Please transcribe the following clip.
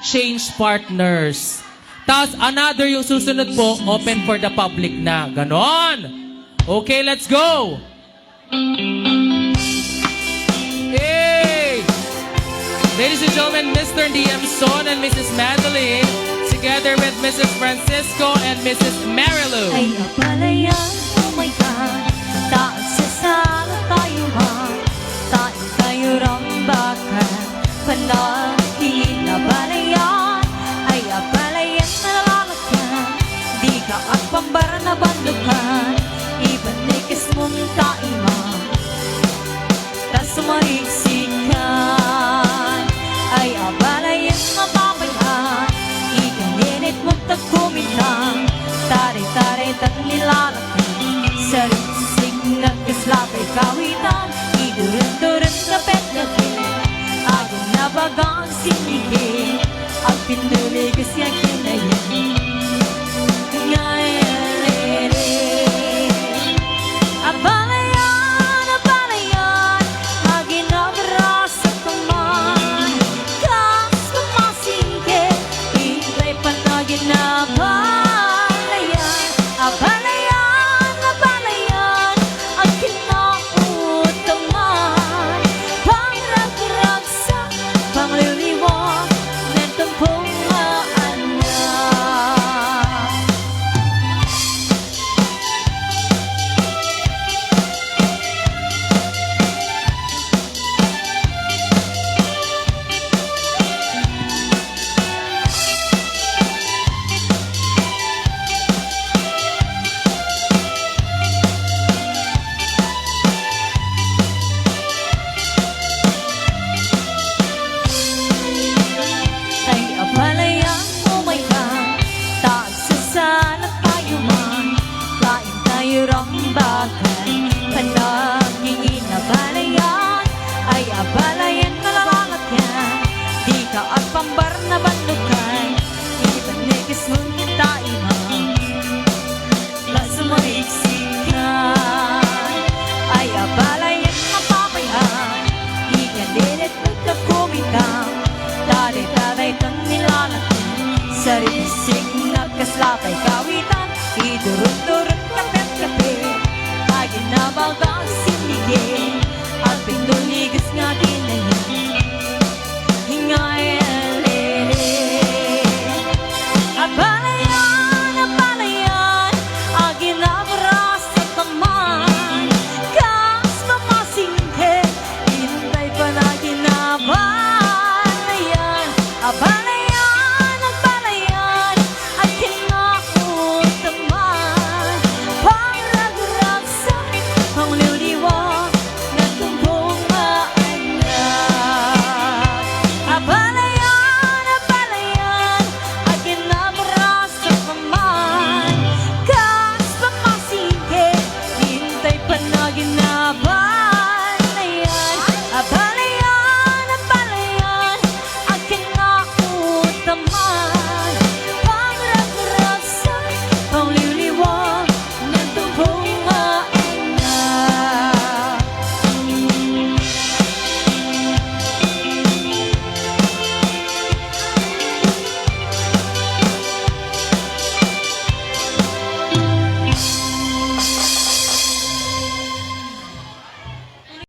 change partners. Tapos another yung susunod po, open for the public na. Ganon. Okay, let's go. Hey! Ladies and gentlemen, Mr. DM Son and Mrs. Madeline, together with Mrs. Francisco and Mrs. Marilu. Ay agabalayan, oh my God, taas sa sala tayo man, tayo tayo rambakan, panagin na balayan, ay agabalayan na lalakyan, di ka at pambara na bandukan, ibanikis mong taiman, tas sumariksikan, ay agabalayan mapapayan, ikaninit mong tagkumitang, tari-tari at nilalakyan, sariksik na kaslapay kawitan, idurun-durun na pet-lapit, agad na bagang sinigil, ang pinuligas yan kinayan. Ngayon, abalayan, abalayan, aginabara sa kaman, kas kumasingkit, ikay panagin na abalayan, abalayan, abalayan, ang kinautaman, pangrag-rag sa pangliliwag, nentong pungaan na. Ay abalayan, oh my God, taas sa sala tayo man, lain tayo rambakan, panagingin abalayan, ay abalayan na lalakyan, di ka at pambar na bandukan, ibanigis mo niya tayo man, las mariksikan, ay abalayan mapapayan, di ka dinit magkakumitang, tari-taray kang nilalakyan, sariksik na kaslapay kawitan, idurut-durut kapit-kapit, agin na bagang sinigil, at pinuligas nga kinayan. Hingay